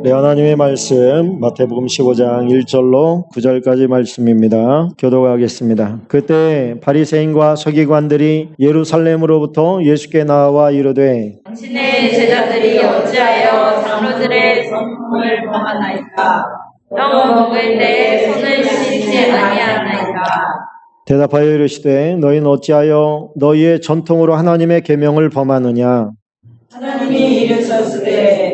네, 하나님의 말씀 마태복음 15장 1절로 9절까지 말씀입니다. 교독하겠습니다. 그때 바리새인과 서기관들이 예루살렘으로부터 예수께 나와 이르되 당신의 제자들이 어찌하여 장로들의 전통을 범하나이까? 떡 먹을 때 손을 씻지 아니하나이까? 대답하여 이르시되 너희는 어찌하여 너희의 전통으로 하나님의 계명을 범하느냐? 하나님이 이르셨으되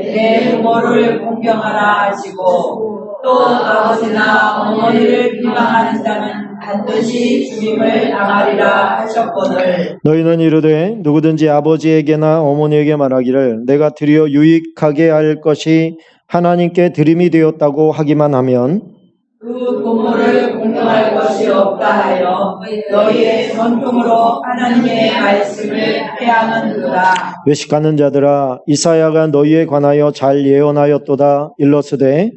내 부모를 공경하라 하시고 또 아버지나 어머니를 비방하는 자는 반드시 죽임을 당하리라 하셨거늘 너희는 이르되 누구든지 아버지에게나 어머니에게 말하기를 내가 드리어 유익하게 할 것이 하나님께 드림이 되었다고 하기만 하면 그 부모를 공경할 것이 없다 하여 너희의 전통으로 하나님의 말씀을 폐하는도다. 외식하는 자들아 이사야가 너희에 관하여 잘 예언하였도다. 일러스되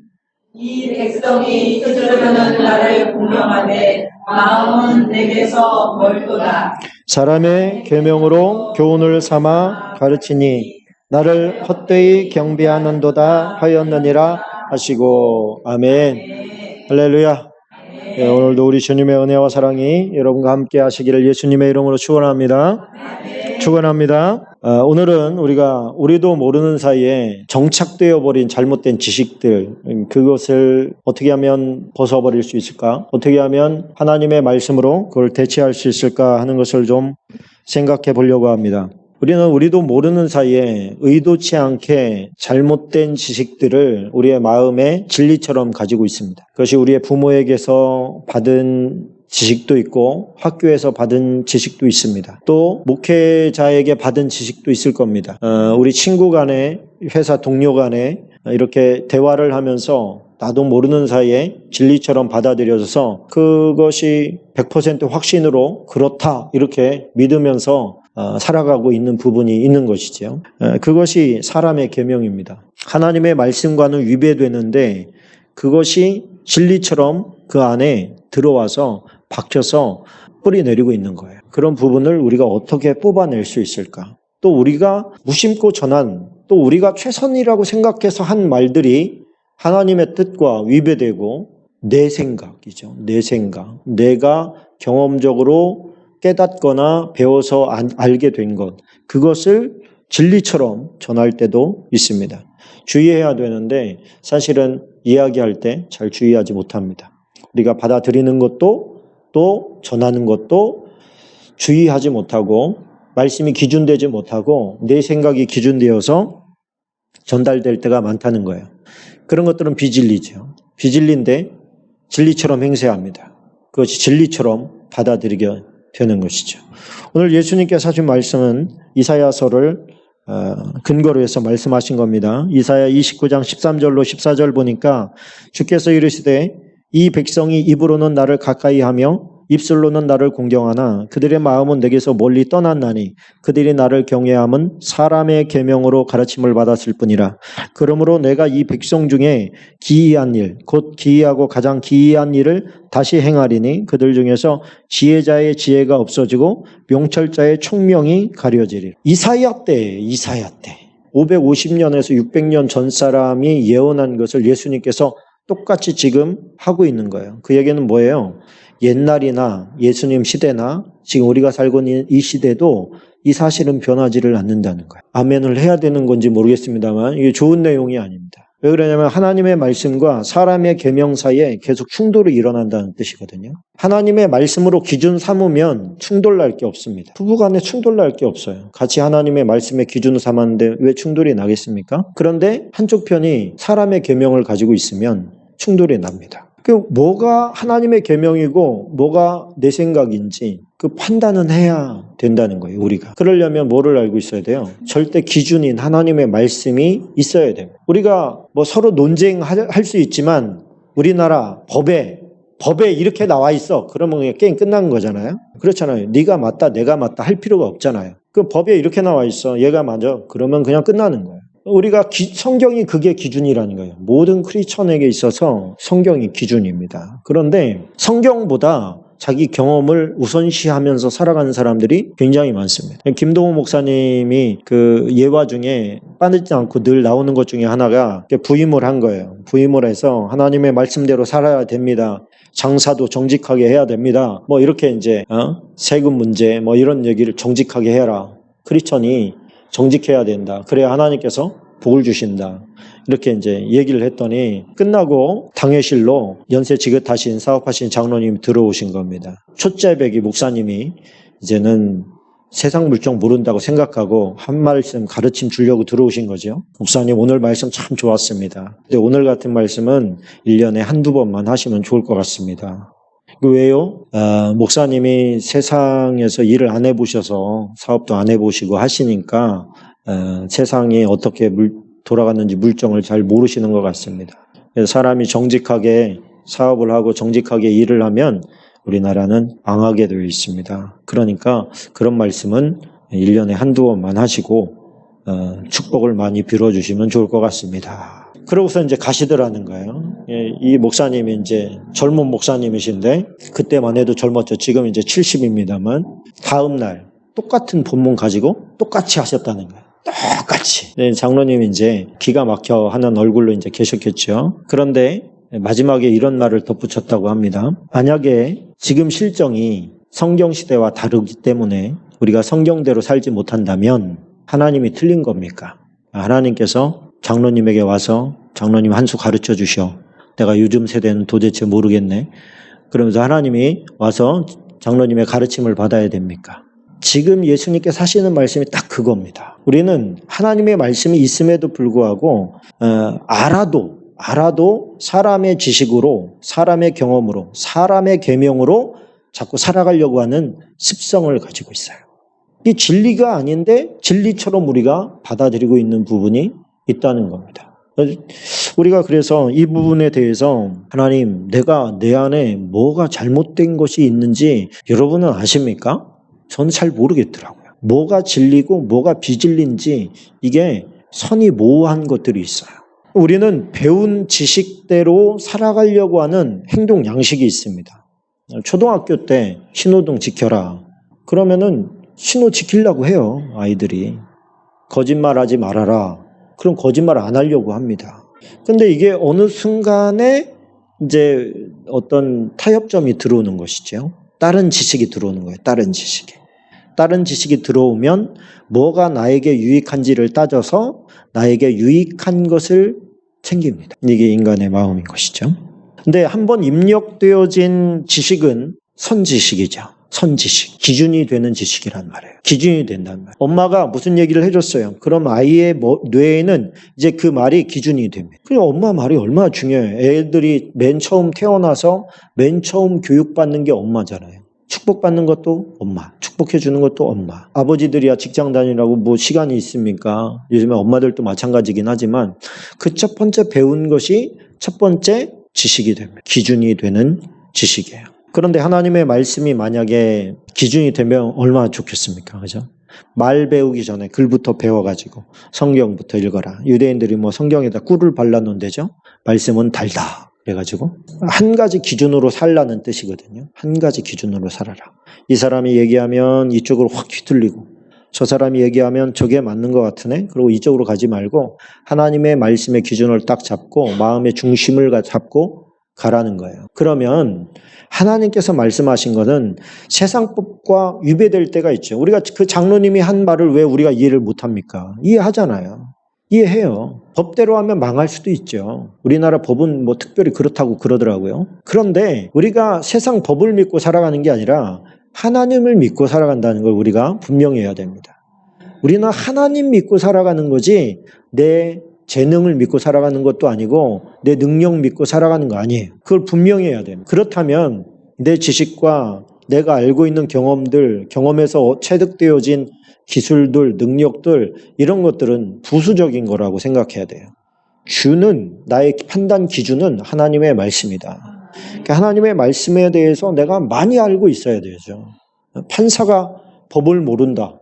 이 백성이 뜯으려는 나를 공경하되 마음은 내게서 멀도다. 사람의 계명으로 교훈을 삼아 가르치니 나를 헛되이 경배하는도다 하였느니라 하시고 아멘. 할렐루야. 네, 오늘도 우리 주님의 은혜와 사랑이 여러분과 함께 하시기를 예수님의 이름으로 축원합니다. 축원합니다. 오늘은 우리도 모르는 사이에 정착되어 버린 잘못된 지식들, 그것을 어떻게 하면 벗어버릴 수 있을까? 어떻게 하면 하나님의 말씀으로 그걸 대체할 수 있을까 하는 것을 좀 생각해 보려고 합니다. 우리도 모르는 사이에 의도치 않게 잘못된 지식들을 우리의 마음에 진리처럼 가지고 있습니다. 그것이 우리의 부모에게서 받은 지식도 있고 학교에서 받은 지식도 있습니다. 또 목회자에게 받은 지식도 있을 겁니다. 우리 친구 간에, 회사 동료 간에 이렇게 대화를 하면서 나도 모르는 사이에 진리처럼 받아들여져서 그것이 100% 확신으로 그렇다 이렇게 믿으면서 살아가고 있는 부분이 있는 것이죠. 그것이 사람의 계명입니다. 하나님의 말씀과는 위배되는데 그것이 진리처럼 그 안에 들어와서 박혀서 뿌리 내리고 있는 거예요. 그런 부분을 우리가 어떻게 뽑아낼 수 있을까? 또 우리가 무심코 전한, 또 우리가 최선이라고 생각해서 한 말들이 하나님의 뜻과 위배되고 내 생각이죠. 내 생각. 내가 경험적으로 깨닫거나 배워서 알게 된 것, 그것을 진리처럼 전할 때도 있습니다. 주의해야 되는데 사실은 이야기할 때 잘 주의하지 못합니다. 우리가 받아들이는 것도 또 전하는 것도 주의하지 못하고 말씀이 기준되지 못하고 내 생각이 기준되어서 전달될 때가 많다는 거예요. 그런 것들은 비진리죠. 비진리인데 진리처럼 행세합니다. 그것이 진리처럼 받아들이게 되는 것이죠. 오늘 예수님께서 하신 말씀은 이사야서를 근거로 해서 말씀하신 겁니다. 이사야 29장 13절로 14절 보니까 주께서 이르시되 이 백성이 입으로는 나를 가까이 하며 입술로는 나를 공경하나 그들의 마음은 내게서 멀리 떠났나니 그들이 나를 경외함은 사람의 계명으로 가르침을 받았을 뿐이라. 그러므로 내가 이 백성 중에 기이한 일, 곧 기이하고 가장 기이한 일을 다시 행하리니 그들 중에서 지혜자의 지혜가 없어지고 명철자의 총명이 가려지리라. 이사야 때 550년에서 600년 전 사람이 예언한 것을 예수님께서 똑같이 지금 하고 있는 거예요. 그 얘기는 뭐예요? 옛날이나 예수님 시대나 지금 우리가 살고 있는 이 시대도 이 사실은 변하지를 않는다는 거예요. 아멘을 해야 되는 건지 모르겠습니다만 이게 좋은 내용이 아닙니다. 왜 그러냐면 하나님의 말씀과 사람의 계명 사이에 계속 충돌이 일어난다는 뜻이거든요. 하나님의 말씀으로 기준 삼으면 충돌 날 게 없습니다. 부부간에 충돌 날 게 없어요. 같이 하나님의 말씀의 기준을 삼았는데 왜 충돌이 나겠습니까? 그런데 한쪽 편이 사람의 계명을 가지고 있으면 충돌이 납니다. 뭐가 하나님의 계명이고 뭐가 내 생각인지 그 판단은 해야 된다는 거예요. 우리가. 그러려면 뭐를 알고 있어야 돼요? 절대 기준인 하나님의 말씀이 있어야 됩니다. 우리가 서로 논쟁할 수 있지만 우리나라 법에 이렇게 나와 있어. 그러면 그냥 게임 끝난 거잖아요. 그렇잖아요. 네가 맞다 내가 맞다 할 필요가 없잖아요. 그 법에 이렇게 나와 있어. 얘가 맞아. 그러면 그냥 끝나는 거예요. 우리가 성경이 그게 기준이라는 거예요. 모든 크리스천에게 있어서 성경이 기준입니다. 그런데 성경보다 자기 경험을 우선시하면서 살아가는 사람들이 굉장히 많습니다. 김동호 목사님이 그 예화 중에 빠지지 않고 늘 나오는 것 중에 하나가 부임을 한 거예요. 부임을 해서 하나님의 말씀대로 살아야 됩니다. 장사도 정직하게 해야 됩니다. 뭐 이렇게 이제 세금 문제 뭐 이런 얘기를 정직하게 해라. 크리스천이 정직해야 된다. 그래야 하나님께서 복을 주신다. 이렇게 이제 얘기를 했더니 끝나고 당회실로 연세 지긋하신 사업하신 장로님이 들어오신 겁니다. 초짜배기 목사님이 이제는 세상 물정 모른다고 생각하고 한 말씀 가르침 주려고 들어오신 거죠. 목사님 오늘 말씀 참 좋았습니다. 근데 오늘 같은 말씀은 1년에 한두 번만 하시면 좋을 것 같습니다. 왜요? 목사님이 세상에서 일을 안 해보셔서 사업도 안 해보시고 하시니까 세상이 어떻게 돌아갔는지 물정을 잘 모르시는 것 같습니다. 그래서 사람이 정직하게 사업을 하고 정직하게 일을 하면 우리나라는 망하게 되어 있습니다. 그러니까 그런 말씀은 1년에 한두 번만 하시고 축복을 많이 빌어주시면 좋을 것 같습니다. 그러고서 이제 가시더라는 거예요. 이 목사님이 이제 젊은 목사님이신데 그때만 해도 젊었죠. 지금 이제 70입니다만 다음 날 똑같은 본문 가지고 똑같이 하셨다는 거예요. 똑같이. 장로님이 이제 기가 막혀 하는 얼굴로 이제 계셨겠죠. 그런데 마지막에 이런 말을 덧붙였다고 합니다. 만약에 지금 실정이 성경 시대와 다르기 때문에 우리가 성경대로 살지 못한다면 하나님이 틀린 겁니까? 하나님께서 장로님에게 와서 장로님 한 수 가르쳐 주셔. 내가 요즘 세대는 도대체 모르겠네. 그러면서 하나님이 와서 장로님의 가르침을 받아야 됩니까? 지금 예수님께서 하시는 말씀이 딱 그겁니다. 우리는 하나님의 말씀이 있음에도 불구하고 알아도 사람의 지식으로, 사람의 경험으로, 사람의 계명으로 자꾸 살아가려고 하는 습성을 가지고 있어요. 이 진리가 아닌데 진리처럼 우리가 받아들이고 있는 부분이 있다는 겁니다. 우리가 그래서 이 부분에 대해서 하나님, 내가 내 안에 뭐가 잘못된 것이 있는지 여러분은 아십니까? 저는 잘 모르겠더라고요. 뭐가 진리고 뭐가 비진리인지 이게 선이 모호한 것들이 있어요. 우리는 배운 지식대로 살아가려고 하는 행동 양식이 있습니다. 초등학교 때 신호등 지켜라. 그러면은 신호 지키려고 해요, 아이들이. 거짓말하지 말아라. 그럼 거짓말 안 하려고 합니다. 근데 이게 어느 순간에 이제 어떤 타협점이 들어오는 것이죠. 다른 지식이 들어오는 거예요. 다른 지식이 들어오면 뭐가 나에게 유익한지를 따져서 나에게 유익한 것을 챙깁니다. 이게 인간의 마음인 것이죠. 근데 한번 입력되어진 지식은 선지식이죠. 선지식. 기준이 되는 지식이란 말이에요. 기준이 된단 말이에요. 엄마가 무슨 얘기를 해줬어요. 그럼 아이의 뇌에는 이제 그 말이 기준이 됩니다. 그럼 엄마 말이 얼마나 중요해요. 애들이 맨 처음 태어나서 맨 처음 교육받는 게 엄마잖아요. 축복받는 것도 엄마, 축복해주는 것도 엄마. 아버지들이야 직장 다니라고 뭐 시간이 있습니까? 요즘에 엄마들도 마찬가지긴 하지만 그 첫 번째 배운 것이 첫 번째 지식이 됩니다. 기준이 되는 지식이에요. 그런데 하나님의 말씀이 만약에 기준이 되면 얼마나 좋겠습니까? 그죠? 말 배우기 전에 글부터 배워가지고 성경부터 읽어라. 유대인들이 뭐 성경에다 꿀을 발라놓는데죠. 말씀은 달다. 그래가지고 한 가지 기준으로 살라는 뜻이거든요. 한 가지 기준으로 살아라. 이 사람이 얘기하면 이쪽으로 확 휘둘리고 저 사람이 얘기하면 저게 맞는 것 같으네. 그리고 이쪽으로 가지 말고 하나님의 말씀의 기준을 딱 잡고 마음의 중심을 잡고 가라는 거예요. 그러면 하나님께서 말씀하신 것은 세상법과 위배될 때가 있죠. 우리가 그 장로님이 한 말을 왜 우리가 이해를 못합니까? 이해하잖아요. 이해해요. 법대로 하면 망할 수도 있죠. 우리나라 법은 뭐 특별히 그렇다고 그러더라고요. 그런데 우리가 세상 법을 믿고 살아가는 게 아니라 하나님을 믿고 살아간다는 걸 우리가 분명히 해야 됩니다. 우리는 하나님 믿고 살아가는 거지 내 재능을 믿고 살아가는 것도 아니고 내 능력 믿고 살아가는 거 아니에요. 그걸 분명히 해야 됩니다. 그렇다면 내 지식과 내가 알고 있는 경험들, 경험에서 체득되어진 기술들, 능력들 이런 것들은 부수적인 거라고 생각해야 돼요. 주는 나의 판단 기준은 하나님의 말씀이다. 그러니까 하나님의 말씀에 대해서 내가 많이 알고 있어야 되죠. 판사가 법을 모른다.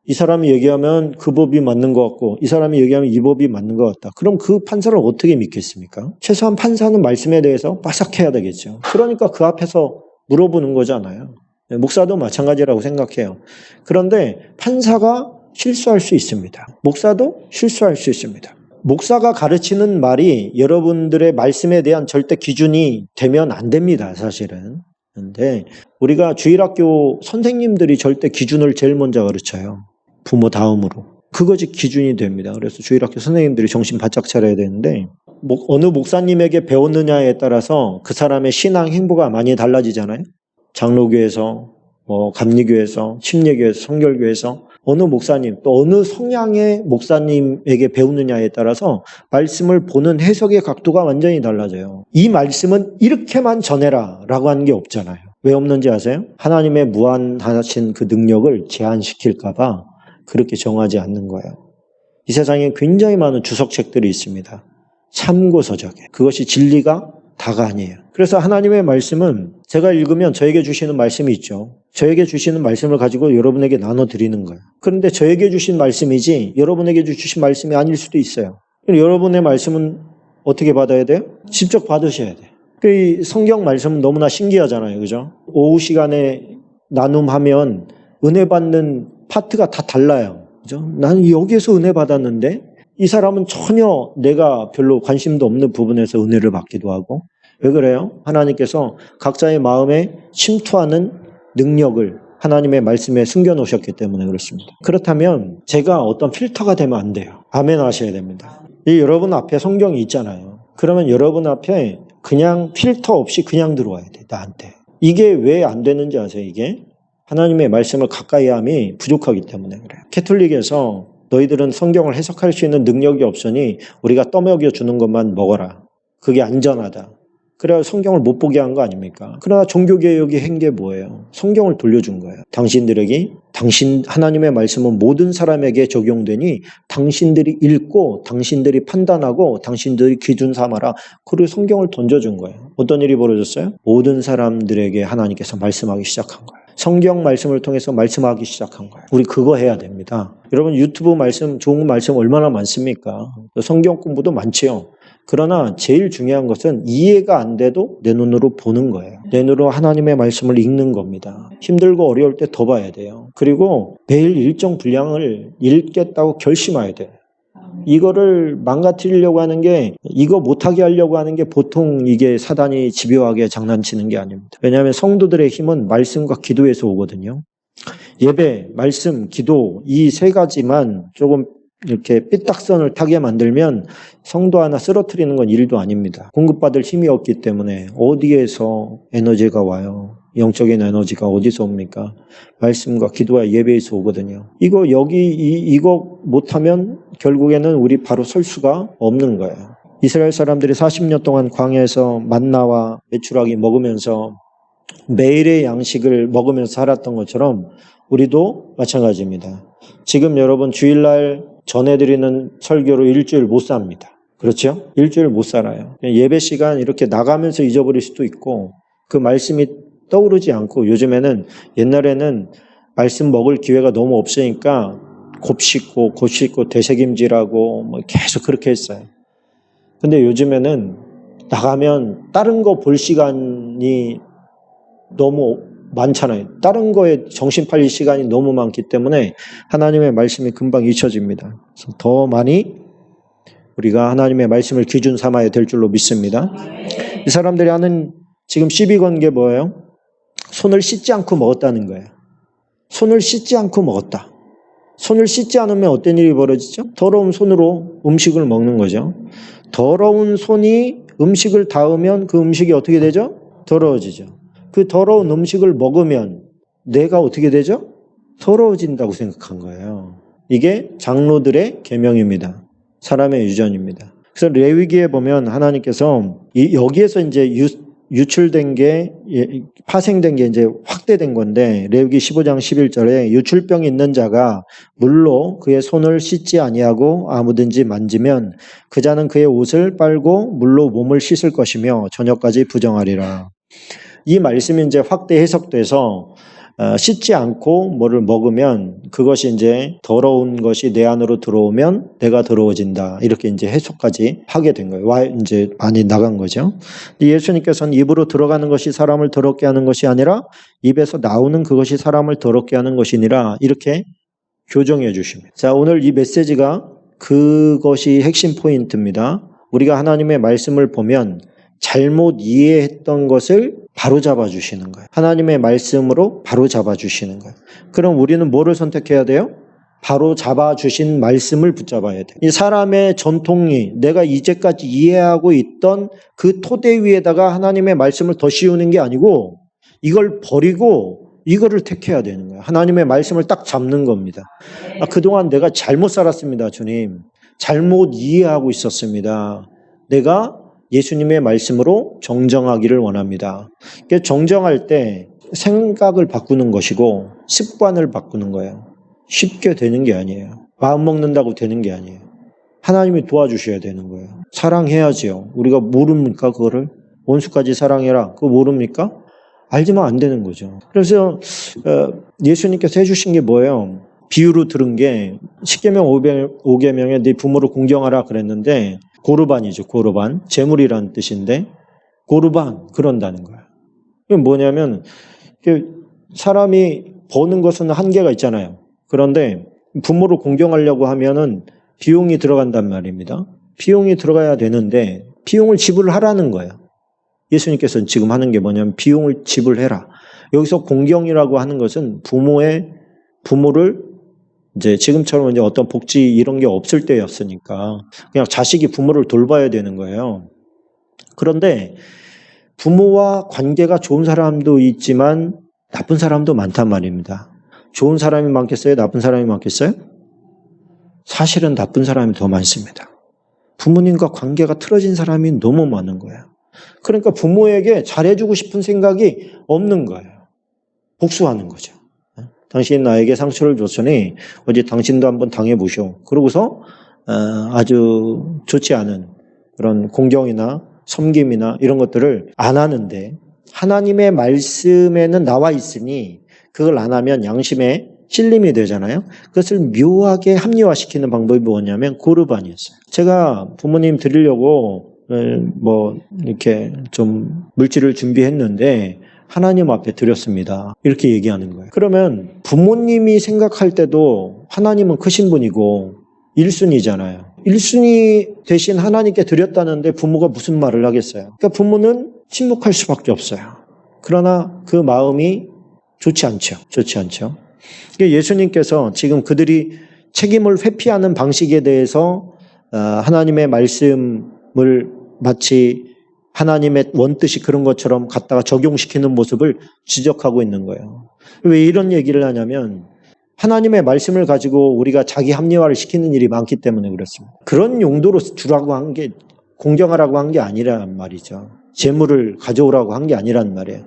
이 사람이 얘기하면 그 법이 맞는 것 같고 이 사람이 얘기하면 이 법이 맞는 것 같다. 그럼 그 판사를 어떻게 믿겠습니까? 최소한 판사는 말씀에 대해서 빠삭해야 되겠죠. 그러니까 그 앞에서 물어보는 거잖아요. 목사도 마찬가지라고 생각해요. 그런데 판사가 실수할 수 있습니다. 목사도 실수할 수 있습니다. 목사가 가르치는 말이 여러분들의 말씀에 대한 절대 기준이 되면 안 됩니다, 사실은. 그런데 우리가 주일학교 선생님들이 절대 기준을 제일 먼저 가르쳐요. 부모 다음으로. 그것이 기준이 됩니다. 그래서 주일학교 선생님들이 정신 바짝 차려야 되는데, 어느 목사님에게 배웠느냐에 따라서 그 사람의 신앙 행보가 많이 달라지잖아요. 장로교에서, 감리교에서, 침례교에서, 성결교에서 어느 목사님, 또 어느 성향의 목사님에게 배우느냐에 따라서 말씀을 보는 해석의 각도가 완전히 달라져요. 이 말씀은 이렇게만 전해라 라고 하는 게 없잖아요. 왜 없는지 아세요? 하나님의 무한하신 그 능력을 제한시킬까 봐 그렇게 정하지 않는 거예요. 이 세상에 굉장히 많은 주석책들이 있습니다. 참고서적에. 그것이 진리가 다가 아니에요. 그래서 하나님의 말씀은 제가 읽으면 저에게 주시는 말씀이 있죠. 저에게 주시는 말씀을 가지고 여러분에게 나눠드리는 거예요. 그런데 저에게 주신 말씀이지 여러분에게 주신 말씀이 아닐 수도 있어요. 여러분의 말씀은 어떻게 받아야 돼요? 직접 받으셔야 돼요. 이 성경 말씀은 너무나 신기하잖아요. 그죠? 오후 시간에 나눔하면 은혜 받는 파트가 다 달라요. 그죠? 나는 여기에서 은혜 받았는데 이 사람은 전혀 내가 별로 관심도 없는 부분에서 은혜를 받기도 하고. 왜 그래요? 하나님께서 각자의 마음에 침투하는 능력을 하나님의 말씀에 숨겨놓으셨기 때문에 그렇습니다. 그렇다면 제가 어떤 필터가 되면 안 돼요. 아멘 하셔야 됩니다. 여러분 앞에 성경이 있잖아요. 그러면 여러분 앞에 그냥 필터 없이 그냥 들어와야 돼, 나한테. 이게 왜 안 되는지 아세요? 이게 하나님의 말씀을 가까이 함이 부족하기 때문에 그래요. 캐톨릭에서 너희들은 성경을 해석할 수 있는 능력이 없으니 우리가 떠먹여 주는 것만 먹어라. 그게 안전하다. 그래야 성경을 못 보게 한 거 아닙니까? 그러나 종교개혁이 한 게 뭐예요? 성경을 돌려준 거예요. 하나님의 말씀은 모든 사람에게 적용되니 당신들이 읽고 당신들이 판단하고 당신들이 기준 삼아라. 그리고 성경을 던져준 거예요. 어떤 일이 벌어졌어요? 모든 사람들에게 하나님께서 말씀하기 시작한 거예요. 성경 말씀을 통해서 말씀하기 시작한 거예요. 우리 그거 해야 됩니다. 여러분 유튜브 말씀, 좋은 말씀 얼마나 많습니까? 성경 공부도 많지요. 그러나 제일 중요한 것은 이해가 안 돼도 내 눈으로 보는 거예요. 내 눈으로 하나님의 말씀을 읽는 겁니다. 힘들고 어려울 때 더 봐야 돼요. 그리고 매일 일정 분량을 읽겠다고 결심해야 돼요. 이거를 망가뜨리려고 하는 게, 이거 못하게 하려고 하는 게 보통 이게 사단이 집요하게 장난치는 게 아닙니다. 왜냐하면 성도들의 힘은 말씀과 기도에서 오거든요. 예배, 말씀, 기도 이 세 가지만 조금 이렇게 삐딱선을 타게 만들면 성도 하나 쓰러뜨리는 건 일도 아닙니다. 공급받을 힘이 없기 때문에 어디에서 에너지가 와요? 영적인 에너지가 어디서 옵니까? 말씀과 기도와 예배에서 오거든요. 이거 못하면 결국에는 우리 바로 설 수가 없는 거예요. 이스라엘 사람들이 40년 동안 광야에서 만나와 메추라기 먹으면서 매일의 양식을 먹으면서 살았던 것처럼 우리도 마찬가지입니다. 지금 여러분 주일날 전해드리는 설교로 일주일 못 삽니다. 그렇죠? 일주일 못 살아요. 예배 시간 이렇게 나가면서 잊어버릴 수도 있고 그 말씀이 떠오르지 않고, 요즘에는 옛날에는 말씀 먹을 기회가 너무 없으니까 곱씹고 되새김질하고 계속 그렇게 했어요. 근데 요즘에는 나가면 다른 거 볼 시간이 너무 많잖아요. 다른 거에 정신 팔릴 시간이 너무 많기 때문에 하나님의 말씀이 금방 잊혀집니다. 그래서 더 많이 우리가 하나님의 말씀을 기준 삼아야 될 줄로 믿습니다. 이 사람들이 하는 지금 시비 건 게 뭐예요? 손을 씻지 않고 먹었다는 거예요. 손을 씻지 않고 먹었다. 손을 씻지 않으면 어떤 일이 벌어지죠? 더러운 손으로 음식을 먹는 거죠. 더러운 손이 음식을 닿으면 그 음식이 어떻게 되죠? 더러워지죠. 그 더러운 음식을 먹으면 내가 어떻게 되죠? 더러워진다고 생각한 거예요. 이게 장로들의 계명입니다. 사람의 유전입니다. 그래서 레위기에 보면 하나님께서 여기에서 이제 유출된 게, 파생된 게 이제 확대된 건데, 레위기 15장 11절에 유출병이 있는 자가 물로 그의 손을 씻지 아니하고 아무든지 만지면 그 자는 그의 옷을 빨고 물로 몸을 씻을 것이며 저녁까지 부정하리라. 이 말씀이 이제 확대 해석돼서 씻지 않고 뭐를 먹으면 그것이 이제 더러운 것이 내 안으로 들어오면 내가 더러워진다. 이렇게 이제 해석까지 하게 된 거예요. 이제 많이 나간 거죠. 예수님께서는 입으로 들어가는 것이 사람을 더럽게 하는 것이 아니라 입에서 나오는 그것이 사람을 더럽게 하는 것이니라. 이렇게 교정해 주십니다. 자, 오늘 이 메시지가 그것이 핵심 포인트입니다. 우리가 하나님의 말씀을 보면 잘못 이해했던 것을 바로 잡아주시는 거예요. 하나님의 말씀으로 바로 잡아주시는 거예요. 그럼 우리는 뭐를 선택해야 돼요? 바로 잡아주신 말씀을 붙잡아야 돼요. 이 사람의 전통이 내가 이제까지 이해하고 있던 그 토대 위에다가 하나님의 말씀을 더 씌우는 게 아니고 이걸 버리고 이거를 택해야 되는 거예요. 하나님의 말씀을 딱 잡는 겁니다. 그동안 내가 잘못 살았습니다, 주님. 잘못 이해하고 있었습니다. 내가 예수님의 말씀으로 정정하기를 원합니다. 정정할 때 생각을 바꾸는 것이고 습관을 바꾸는 거예요. 쉽게 되는 게 아니에요. 마음 먹는다고 되는 게 아니에요. 하나님이 도와주셔야 되는 거예요. 사랑해야지요. 우리가 모릅니까 그거를? 원수까지 사랑해라. 그거 모릅니까? 알지만 안 되는 거죠. 그래서 예수님께서 해주신 게 뭐예요? 비유로 들은 게 십계명 5계명에 네 부모를 공경하라 그랬는데 고르반이죠. 고르반. 재물이라는 뜻인데 고르반 그런다는 거예요. 이건 뭐냐면 사람이 버는 것은 한계가 있잖아요. 그런데 부모를 공경하려고 하면은 비용이 들어간단 말입니다. 비용이 들어가야 되는데 비용을 지불하라는 거예요. 예수님께서는 지금 하는 게 뭐냐면 비용을 지불해라. 여기서 공경이라고 하는 것은 부모를 이제 지금처럼 이제 어떤 복지 이런 게 없을 때였으니까 그냥 자식이 부모를 돌봐야 되는 거예요. 그런데 부모와 관계가 좋은 사람도 있지만 나쁜 사람도 많단 말입니다. 좋은 사람이 많겠어요? 나쁜 사람이 많겠어요? 사실은 나쁜 사람이 더 많습니다. 부모님과 관계가 틀어진 사람이 너무 많은 거예요. 그러니까 부모에게 잘해주고 싶은 생각이 없는 거예요. 복수하는 거죠. 당신 나에게 상처를 줬으니 어제 당신도 한번 당해보쇼. 그러고서 아주 좋지 않은 그런 공경이나 섬김이나 이런 것들을 안 하는데 하나님의 말씀에는 나와 있으니 그걸 안 하면 양심에 찔림이 되잖아요. 그것을 묘하게 합리화시키는 방법이 뭐냐면 고르반이었어요. 제가 부모님 드리려고 뭐 이렇게 좀 물질을 준비했는데 하나님 앞에 드렸습니다. 이렇게 얘기하는 거예요. 그러면 부모님이 생각할 때도 하나님은 크신 분이고 1순위잖아요. 1순위 대신 하나님께 드렸다는데 부모가 무슨 말을 하겠어요? 그러니까 부모는 침묵할 수밖에 없어요. 그러나 그 마음이 좋지 않죠. 좋지 않죠. 예수님께서 지금 그들이 책임을 회피하는 방식에 대해서 하나님의 말씀을 마치 하나님의 원뜻이 그런 것처럼 갖다가 적용시키는 모습을 지적하고 있는 거예요. 왜 이런 얘기를 하냐면 하나님의 말씀을 가지고 우리가 자기 합리화를 시키는 일이 많기 때문에 그렇습니다. 그런 용도로 주라고 한 게 공경하라고 한 게 아니란 말이죠. 재물을 가져오라고 한 게 아니란 말이에요.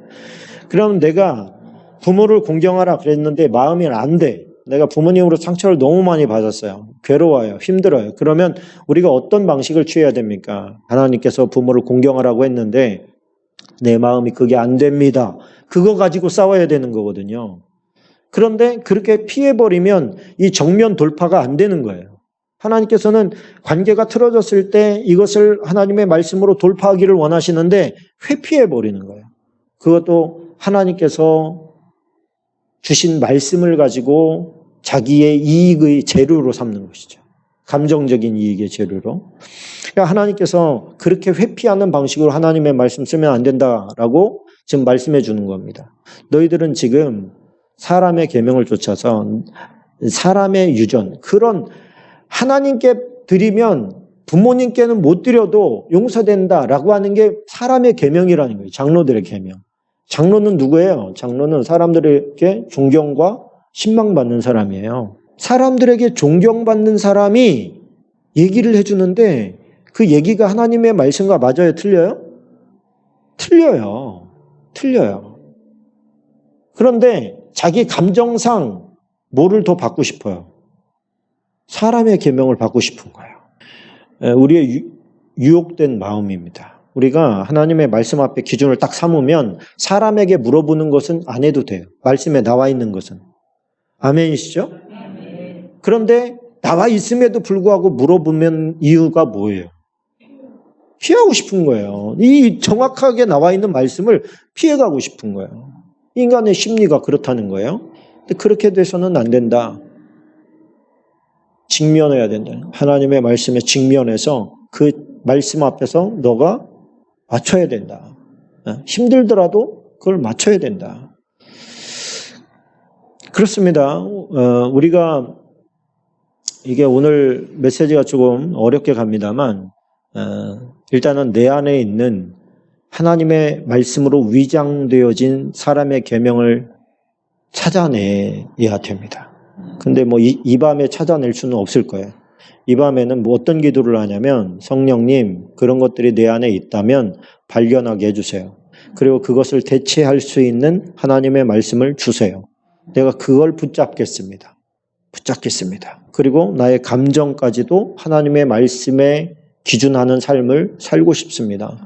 그럼 내가 부모를 공경하라 그랬는데 마음이 안 돼. 내가 부모님으로 상처를 너무 많이 받았어요. 괴로워요. 힘들어요. 그러면 우리가 어떤 방식을 취해야 됩니까? 하나님께서 부모를 공경하라고 했는데 내 마음이 그게 안 됩니다. 그거 가지고 싸워야 되는 거거든요. 그런데 그렇게 피해버리면 이 정면 돌파가 안 되는 거예요. 하나님께서는 관계가 틀어졌을 때 이것을 하나님의 말씀으로 돌파하기를 원하시는데 회피해버리는 거예요. 그것도 하나님께서 주신 말씀을 가지고 자기의 이익의 재료로 삼는 것이죠. 감정적인 이익의 재료로. 그러니까 하나님께서 그렇게 회피하는 방식으로 하나님의 말씀 쓰면 안 된다라고 지금 말씀해 주는 겁니다. 너희들은 지금 사람의 계명을 쫓아서 사람의 유전, 그런 하나님께 드리면 부모님께는 못 드려도 용서된다라고 하는 게 사람의 계명이라는 거예요. 장로들의 계명. 장로는 누구예요? 장로는 사람들에게 존경과 신망받는 사람이에요. 사람들에게 존경받는 사람이 얘기를 해주는데 그 얘기가 하나님의 말씀과 맞아요? 틀려요? 틀려요. 그런데 자기 감정상 뭐를 더 받고 싶어요? 사람의 계명을 받고 싶은 거예요. 우리의 유혹된 마음입니다. 우리가 하나님의 말씀 앞에 기준을 딱 삼으면 사람에게 물어보는 것은 안 해도 돼요. 말씀에 나와 있는 것은. 아멘이시죠? 그런데 나와 있음에도 불구하고 물어보면 이유가 뭐예요? 피하고 싶은 거예요. 이 정확하게 나와 있는 말씀을 피해가고 싶은 거예요. 인간의 심리가 그렇다는 거예요. 근데 그렇게 돼서는 안 된다. 직면해야 된다. 하나님의 말씀에 직면해서 그 말씀 앞에서 너가 맞춰야 된다. 힘들더라도 그걸 맞춰야 된다. 그렇습니다. 우리가 이게 오늘 메시지가 조금 어렵게 갑니다만 일단은 내 안에 있는 하나님의 말씀으로 위장되어진 사람의 계명을 찾아내야 됩니다. 근데 뭐 이 밤에 찾아낼 수는 없을 거예요. 이 밤에는 뭐 어떤 기도를 하냐면 성령님 그런 것들이 내 안에 있다면 발견하게 해주세요. 그리고 그것을 대체할 수 있는 하나님의 말씀을 주세요. 내가 그걸 붙잡겠습니다. 그리고 나의 감정까지도 하나님의 말씀에 기준하는 삶을 살고 싶습니다.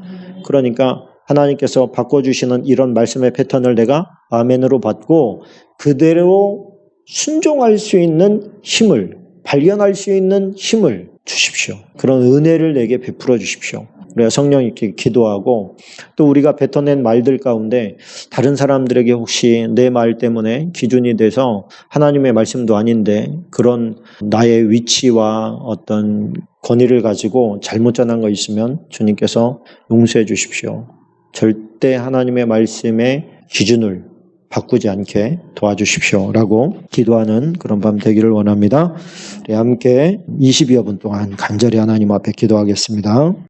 그러니까 하나님께서 바꿔주시는 이런 말씀의 패턴을 내가 아멘으로 받고 그대로 순종할 수 있는 힘을, 발견할 수 있는 힘을 주십시오. 그런 은혜를 내게 베풀어 주십시오. 우리가 성령님께 기도하고 또 우리가 뱉어낸 말들 가운데 다른 사람들에게 혹시 내 말 때문에 기준이 돼서 하나님의 말씀도 아닌데 그런 나의 위치와 어떤 권위를 가지고 잘못 전한 거 있으면 주님께서 용서해 주십시오. 절대 하나님의 말씀의 기준을 바꾸지 않게 도와주십시오 라고 기도하는 그런 밤 되기를 원합니다. 우리 함께 20여 분 동안 간절히 하나님 앞에 기도하겠습니다.